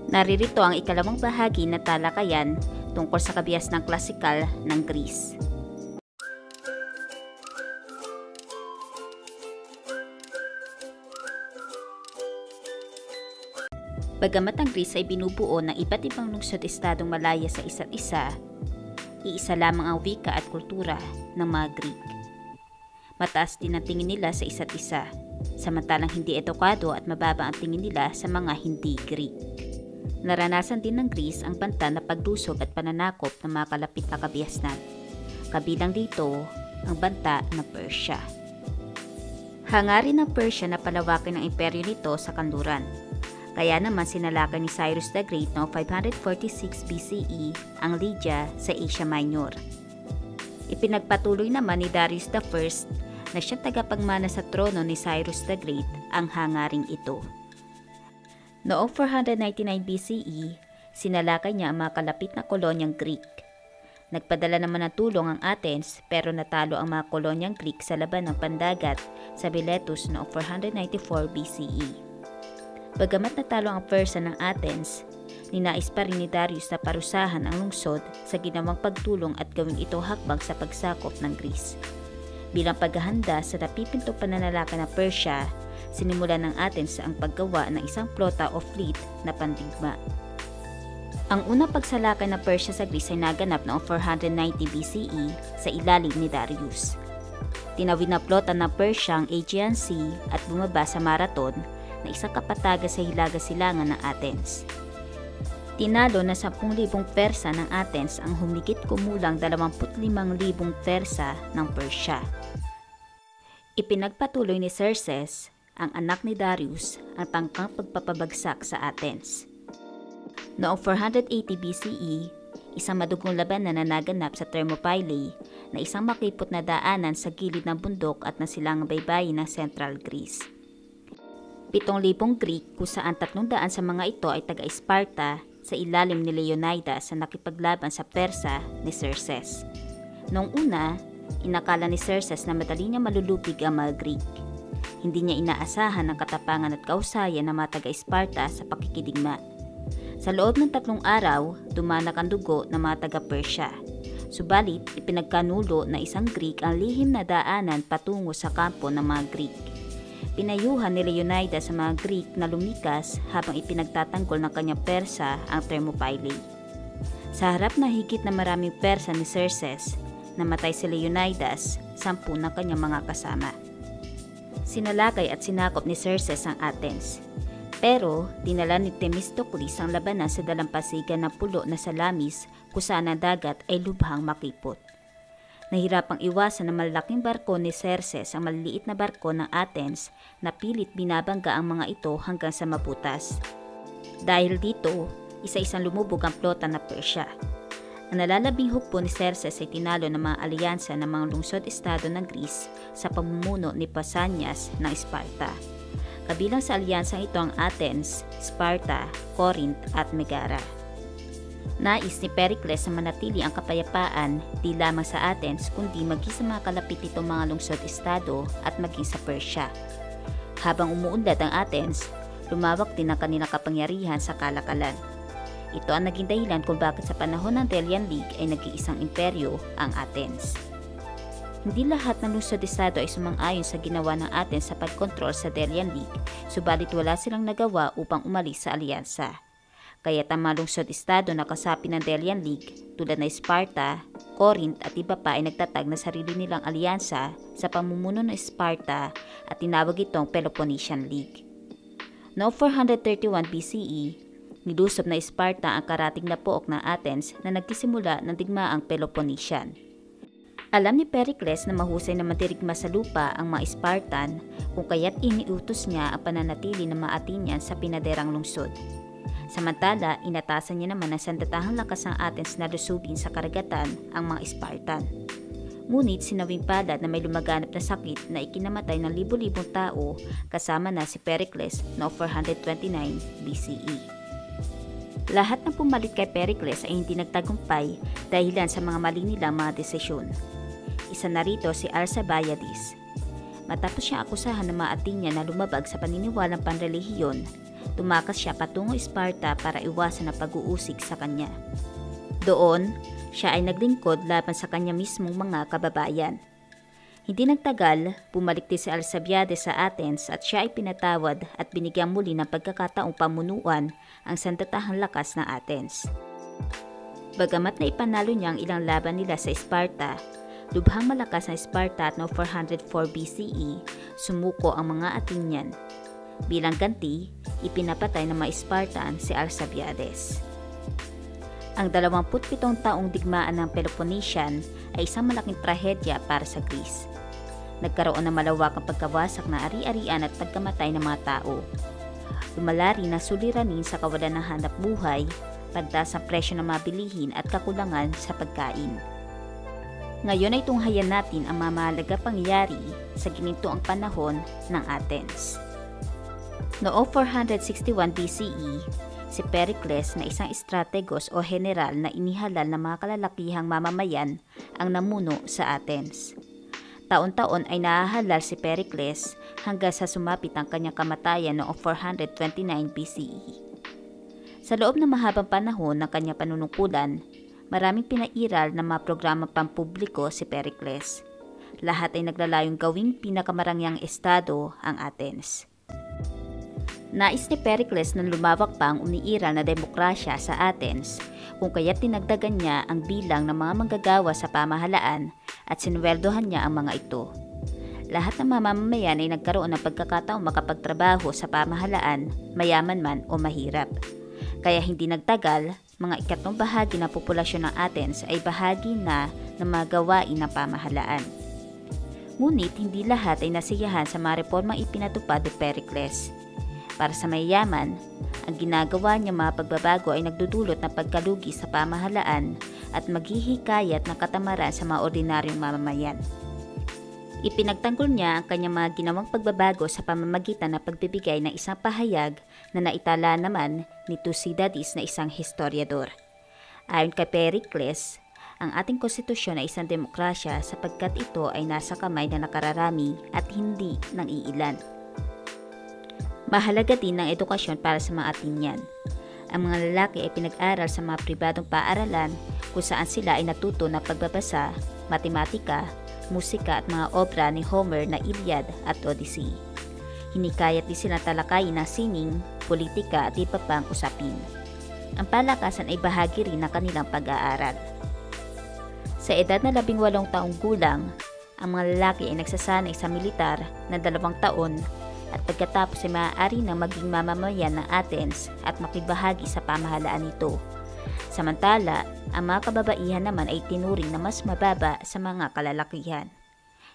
Naririto ang ikalawang bahagi ng talakayan tungkol sa kabias ng klasikal ng Greece. Bagamat ang Greece ay binubuo ng iba't ibang lungsod-estadong malaya sa isa't isa, iisa lamang ang wika at kultura ng mga Greek. Mataas din ang tingin nila sa isa't isa, samantalang hindi edukado at mababa ang tingin nila sa mga hindi Greek. Naranasan din ng Greece ang banta na paglusog at pananakop ng mga kalapit na kabiasnan. Kabilang dito ang banta ng Persia. Hangarin ng Persia na palawakin ang imperyo nito sa kanluran. Kaya naman sinalakay ni Cyrus the Great noong 546 BCE ang Lydia sa Asia Minor. Ipinagpatuloy naman ni Darius I na siyang tagapagmana sa trono ni Cyrus the Great ang hangaring ito. Noong 499 BCE, sinalakay niya ang mga kalapit na kolonyang Greek. Nagpadala naman ng tulong ang Athens pero natalo ang mga kolonyang Greek sa laban ng pandagat sa Miletus noong 494 BCE. Bagamat natalo ang Persia ng Athens, ninais pa rin ni Darius na parusahan ang lungsod sa ginawang pagtulong at gawing ito hakbang sa pagsakop ng Greece. Bilang paghahanda sa napipintong pananalaka ng Persia, sinimulan ng Athens ang paggawa ng isang flota o fleet na pandigma. Ang unang pagsalakay ng Persia sa Greece ay naganap noong 490 BCE sa ilalim ni Darius. Tinawid na flota ng Persia ang Aegean Sea at bumaba sa Marathon na isang kapatagan sa hilaga silangan ng Athens. Tinalo na 10,000 Persa ng Athens ang humigit kumulang 25,000 Persa ng Persia. Ipinagpatuloy ni Xerxes, ang anak ni Darius, ang tangkang pagpapabagsak sa Athens. Noong 480 BCE, isang madugong laban na naganap sa Thermopylae na isang makipot na daanan sa gilid ng bundok at nasilangang baybayin ng Central Greece. 7,000 Greek kung saan 300 sa mga ito ay taga-Sparta sa ilalim ni Leonidas na nakipaglaban sa Persa ni Xerxes. Noong una, inakala ni Xerxes na madali niya malulupig ang mga Greek. Hindi niya inaasahan ang katapangan at kausayan ng mga taga-Sparta sa pakikidigma. Sa loob ng 3 araw, dumanak ang dugo ng mga taga-Persia. Subalit, ipinagkanulo na isang Greek ang lihim na daanan patungo sa kampo ng mga Greek. Pinayuhan ni Leonidas sa mga Greek na lumikas habang ipinagtatanggol ng kanyang Persa ang Thermopylae. Sa harap na higit na maraming Persa ni Xerxes, namatay si Leonidas, 10 ng kanyang mga kasama. Sinalakay at sinakop ni Xerxes ang Athens. Pero dinala ni Themistocles ang labanan sa dalampasigan ng pulo na Salamis kung saan ang dagat ay lubhang makipot. Nahirapang iwasan ng malaking barko ni Xerxes ang maliliit na barko ng Athens na pilit binabangga ang mga ito hanggang sa mabutas. Dahil dito, isa-isang lumubog ang flota ng Persia. Ang nalalabing hukbo ni Xerxes ay tinalo ng mga alyansa ng mga lungsod-estado ng Greece sa pamumuno ni Pausanias ng Sparta. Kabilang sa alyansang ito ang Athens, Sparta, Corinth at Megara. Nais ni Pericles na manatili ang kapayapaan di lamang sa Athens kundi maging sa mga kalapit nitong mga lungsod-estado at maging sa Persia. Habang umuunlad ang Athens, lumawak din ang kanilang kapangyarihan sa kalakalan. Ito ang naging dahilan kung bakit sa panahon ng Delian League ay nag-iisang imperyo ang Athens. Hindi lahat ng lungsod-estado ay sumang-ayon sa ginawa ng Athens sa pagkontrol sa Delian League, subalit wala silang nagawa upang umalis sa alyansa. Kaya't ang mga lungsod-estado na kasapi ng Delian League tulad ng Sparta, Corinth at iba pa ay nagtatag na sarili nilang alyansa sa pamumuno ng Sparta at tinawag itong Peloponnesian League. Noong 431 BCE, nilusob na Sparta ang karating na pook ng Athens na nagsisimula ng digmaang Peloponnesian. Alam ni Pericles na mahusay na madirigma sa lupa ang mga Spartan kung kaya't iniutos niya ang pananatili ng mga Athenian sa pinaderang lungsod. Samantala, inatasan niya naman ang sandatahang lakas ng Athens na lusubin sa karagatan ang mga Spartan. Ngunit sinawing palad na may lumaganap na sakit na ikinamatay ng libu-libong tao kasama na si Pericles noong 429 BCE. Lahat ng pumalit kay Pericles ay hindi nagtagumpay dahilan sa mga mali nilang mga desisyon. Isa na rito si Alcibiades. Matapos siyang akusahan ng mga Athenian na lumabag sa paniniwalang panrelihiyon, tumakas siya patungo Sparta para iwasan ang pag-uusig sa kanya. Doon, siya ay naglingkod laban sa kanya mismong mga kababayan. Hindi nagtagal, bumalik din si Alcibiades sa Athens at siya ay pinatawad at binigyang muli ng pagkakataong pamunuan ang sandatahang lakas ng Athens. Bagamat na ipanalo niya ang ilang laban nila sa Sparta, lubhang malakas ang Sparta at noong 404 BCE, sumuko ang mga Athenian. Bilang ganti, ipinapatay ng mga Spartan si Alcibiades. Ang 27 taong digmaan ng Peloponnesian ay isang malaking trahedya para sa Greece. Nagkaroon ng malawakang pagkawasak ng ari-arian at pagkamatay ng mga tao. Lumala rin ang suliranin sa kawalan ng hanap buhay, pagtaas ang presyo ng mga bilihin at kakulangan sa pagkain. Ngayon ay tunghayan natin ang mga mahalaga pangyayari sa ginintoang panahon ng Athens. Noong 461 BCE, si Pericles na isang estrategos o general na inihalal ng mga kalalakihang mamamayan ang namuno sa Athens. Taon-taon ay nahahalal si Pericles hanggang sa sumapit ang kanyang kamatayan noong 429 BCE. Sa loob ng mahabang panahon ng kanyang panunungkulan, maraming pinairal ng mga programang pampubliko si Pericles. Lahat ay naglalayong gawing pinakamarangyang estado ang Athens. Nais ni Pericles na lumawak pa ang umiiral na demokrasya sa Athens, kung kaya't tinagdagan niya ang bilang ng mga manggagawa sa pamahalaan at sinweldohan niya ang mga ito. Lahat ng mamamayan ay nagkaroon ng pagkakataong makapagtrabaho sa pamahalaan, mayaman man o mahirap. Kaya hindi nagtagal, mga ikatlong bahagi ng populasyon ng Athens ay bahagi na ng mga gawain ng pamahalaan. Ngunit hindi lahat ay nasiyahan sa mga reformang ipinatupad ni Pericles. Para sa mayayaman, ang ginagawa niya mga pagbabago ay nagdudulot ng pagkalugi sa pamahalaan at maghihikayat ng katamaran sa mga ordinaryong mamamayan. Ipinagtanggol niya ang kanyang mga ginawang pagbabago sa pamamagitan ng pagbibigay ng isang pahayag na naitala naman ni Thucydides na isang historiador. Ayon kay Pericles, ang ating konstitusyon ay isang demokrasya sapagkat ito ay nasa kamay na nakararami at hindi ng iilan. Mahalaga din ang edukasyon para sa mga Athenian. Ang mga lalaki ay pinag-aral sa mga pribadong paaralan kung saan sila ay natuto ng pagbabasa, matematika, musika at mga obra ni Homer na Iliad at Odyssey. Hinikayat din sila talakayin ng sining, politika at iba pang usapin. Ang palakasan ay bahagi rin ng kanilang pag-aaral. Sa edad na 18 taong gulang, ang mga lalaki ay nagsasanay sa militar na 2 taon at pagkatapos ay maaari na maging mamamayan ng Athens at makibahagi sa pamahalaan nito. Samantala, ang mga kababaihan naman ay tinuring na mas mababa sa mga kalalakihan.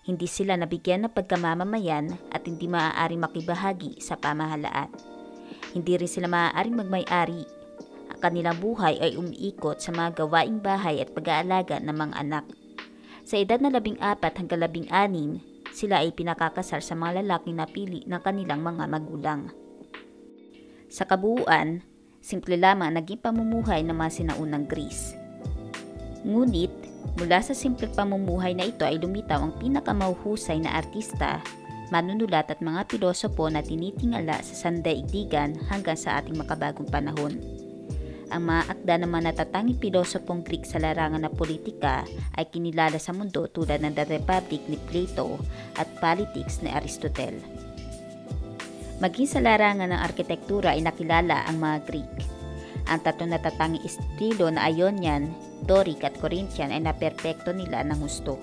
Hindi sila nabigyan ng pagkamamamayan at hindi maaaring makibahagi sa pamahalaan. Hindi rin sila maaaring magmay-ari. Ang kanilang buhay ay umiikot sa mga gawaing bahay at pag-aalaga ng mga anak. Sa edad na 14 hanggang 16, sila ay pinakakasal sa mga lalaking napili ng kanilang mga magulang. Sa kabuuan, simple lamang naging pamumuhay ng mga sinaunang Greece. Ngunit, mula sa simpleng pamumuhay na ito ay lumitaw ang pinakamahuhusay na artista, manunulat at mga pilosopo na tinitingala sa sandaigdigan hanggang sa ating makabagong panahon. Ang mga akda ng mga natatanging pilosopong Greek sa larangan ng politika ay kinilala sa mundo tulad ng The Republic ni Plato at Politics ni Aristotle. Maging sa larangan ng arkitektura ay nakilala ang mga Greek. Ang tatlong natatanging estilo na Ionian, Doric at Corinthian ay naperpekto nila ng husto.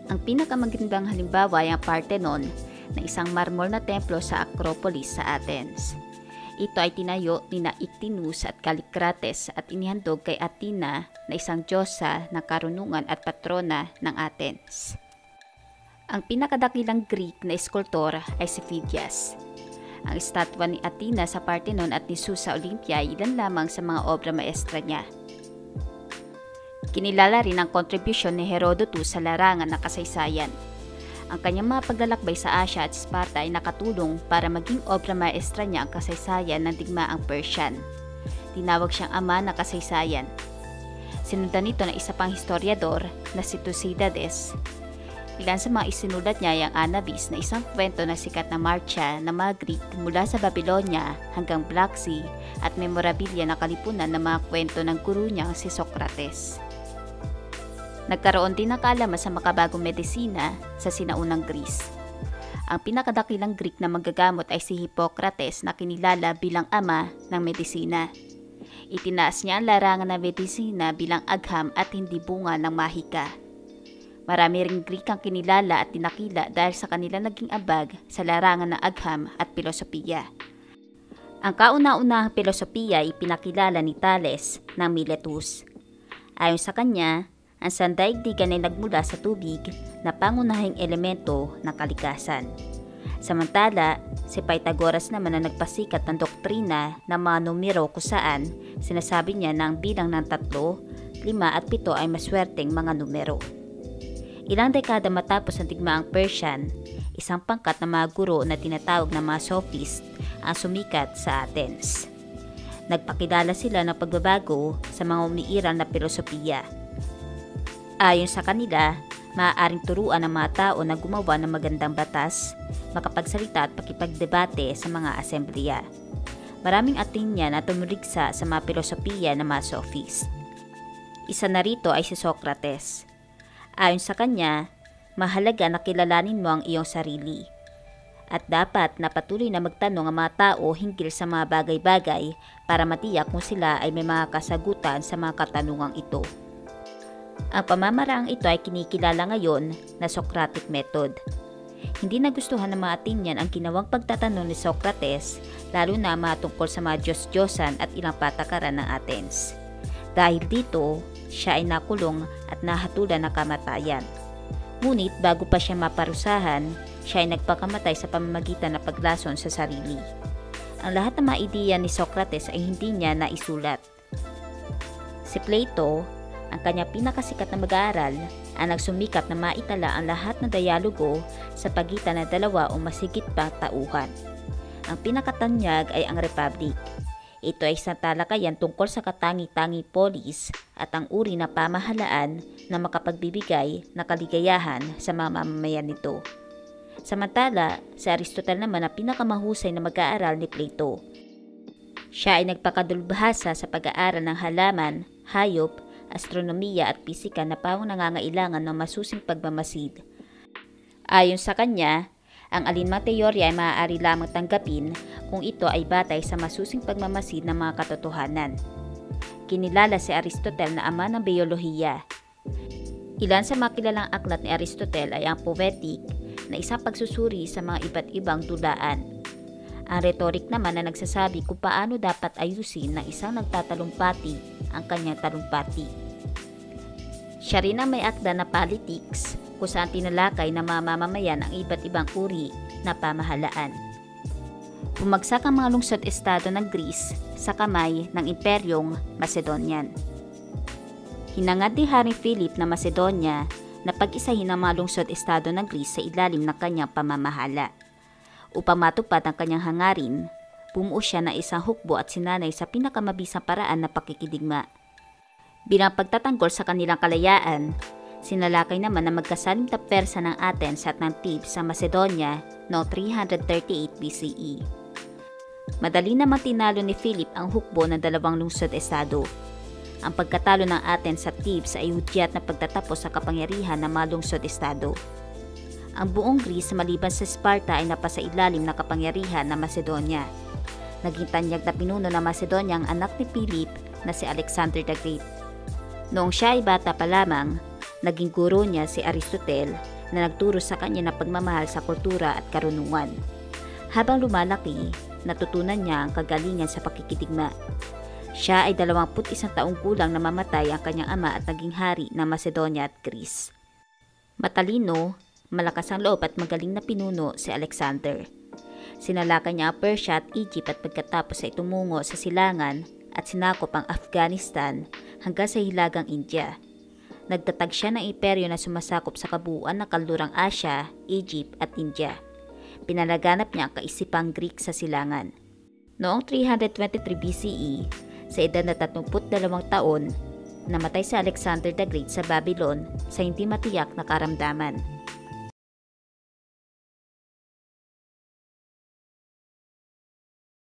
Ang pinakamagandang halimbawa ay ang Parthenon na isang marmol na templo sa Acropolis sa Athens. Ito ay tinayo ni Ictinus at Callicrates at inihandog kay Athena na isang diyosa ng karunungan at patrona ng Athens. Ang pinakadakilang Greek na eskultor ay si Phidias. Ang estatwa ni Athena sa Parthenon at ni Zeus sa Olympia ay ilan lamang sa mga obra maestra niya. Kinilala rin ang kontribusyon ni Herodotus sa larangan ng kasaysayan. Ang kanyang mga paglalakbay sa Asia at Sparta ay nakatulong para maging obra maestra niya ang kasaysayan ng digmaang Persian. Tinawag siyang ama ng kasaysayan. Sinundan nito ng isa pang historiador na si Thucydides. Ilan sa mga isinulat niya ay ang Anabis na isang kwento na sikat na marcha ng mga Greek mula sa Babylonia hanggang Black Sea at memorabilia na kalipunan ng mga kwento ng guru niyang si Socrates. Nagkaroon din ng kaalaman sa makabagong medisina sa sinaunang Greece. Ang pinakadakilang Greek na manggagamot ay si Hippocrates na kinilala bilang ama ng medisina. Itinaas niya ang larangan ng medisina bilang agham at hindi bunga ng mahika. Marami ring Greek ang kinilala at tinakila dahil sa kanila naging abag sa larangan ng agham at pilosopiya. Ang kauna-unahang pilosopiya ay pinakilala ni Thales ng Miletus. Ayon sa kanya, ang sandaigdigan ay nagmula sa tubig na pangunahing elemento ng kalikasan. Samantala, si Pythagoras naman ang nagpasikat ng doktrina ng mga numero kung saan sinasabi niya na ang bilang ng 3, 5 at 7 ay maswerteng mga numero. Ilang dekada matapos ang digmaang Persian, isang pangkat na mga guro na tinatawag na mga sophist ang sumikat sa Athens. Nagpakilala sila ng pagbabago sa mga umiiral na pilosopiya. Ayon sa kanila, maaaring turuan ng mga tao na gumawa ng magandang batas, makapagsalita at pakipagdebate sa mga asembleya. Maraming Athenian na tumurigsa sa mga pilosopiya ng mga sophist. Isa na rito ay si Socrates. Ayon sa kanya, mahalaga na kilalanin mo ang iyong sarili. At dapat na patuloy na magtanong ang mga tao hinggil sa mga bagay-bagay para matiyak kung sila ay may mga kasagutan sa mga katanungang ito. Ang pamamaraang ito ay kinikilala ngayon na Socratic Method. Hindi nagustuhan ng mga Athenian ang ginawang pagtatanong ni Socrates, lalo na mga tungkol sa mga Diyos-Diyosan at ilang patakaran ng Athens. Dahil dito, siya ay nakulong at nahatulan ng kamatayan. Ngunit bago pa siya maparusahan, siya ay nagpakamatay sa pamamagitan ng paglason sa sarili. Ang lahat ng mga ideya ni Socrates ay hindi niya naisulat. Si Plato, ang kanyang pinakasikat na mag-aaral, ang nagsumikap na maitala ang lahat ng dialogo sa pagitan ng dalawa o masigit pang tauhan. Ang pinakatanyag ay ang Republic. Ito ay isang talakayan tungkol sa katangi-tangi polis at ang uri na pamahalaan na makapagbibigay ng kaligayahan sa mga mamamayan nito. Samantala, si Aristotle naman ang pinakamahusay na mag-aaral ni Plato. Siya ay nagpakadulbhasa sa pag-aaral ng halaman, hayop, astronomiya at pisika na pawang nangangailangan ng masusing pagmamasid. Ayon sa kanya, ang alinmang teorya ay maaari lamang tanggapin kung ito ay batay sa masusing pagmamasid ng mga katotohanan. Kinilala si Aristotle na ama ng biolohiya. Ilan sa mga kilalang aklat ni Aristotle ay ang Poetic na isang pagsusuri sa mga iba't ibang dulaan. Ang Rhetoric naman na nagsasabi kung paano dapat ayusin ng isang nagtatalumpati ang kanyang talumpati. Siya rin ang may akda na Politics kung saan tinalakay ng mga mamamayan ang iba't ibang uri na pamahalaan. Bumagsak ang mga lungsod-estado ng Greece sa kamay ng Imperyong Macedonian. Hinangad ni Haring Philip na Macedonia na pag-isahin ang mga lungsod-estado ng Greece sa ilalim ng kanyang pamamahala. Upang matupad ang kanyang hangarin, bumuo siya ng isang hukbo at sinanay sa pinakamabisang paraan na pakikidigma. Bilang pagtatanggol sa kanilang kalayaan, sinalakay naman na magkasalim na Persa ng Athens at ng Thebes sa Macedonia noong 338 BCE. Madali namang tinalo ni Philip ang hukbo ng dalawang lungsod-estado. Ang pagkatalo ng Athens at Thebes ay hudyat na pagtatapos sa kapangyarihan ng mga lungsod-estado. Ang buong Greece maliban sa Sparta ay napasailalim na kapangyarihan ng Macedonia. Naging tanyag na pinuno ng Macedonia ang anak ni Philip na si Alexander the Great. Noong siya ay bata pa lamang, naging guro niya si Aristotle na nagturo sa kanya ng pagmamahal sa kultura at karunungan. Habang lumalaki, natutunan niya ang kagalingan sa pakikidigma. Siya ay 21 taong gulang na mamatay ang kanyang ama at naging hari ng Macedonia at Greece. Matalino, malakas ang loob at magaling na pinuno si Alexander. Sinalakay niya ang Persia at Egypt at pagkatapos ay tumungo sa silangan at sinakop ang Afghanistan hanggang sa hilagang India. Nagtatag siya ng imperyo na sumasakop sa kabuuan ng kaldurang Asya, Egypt at India. Pinalaganap niya ang kaisipang Greek sa silangan. Noong 323 BCE, sa edad na 32 taon, namatay si Alexander the Great sa Babylon sa hindi matiyak na karamdaman.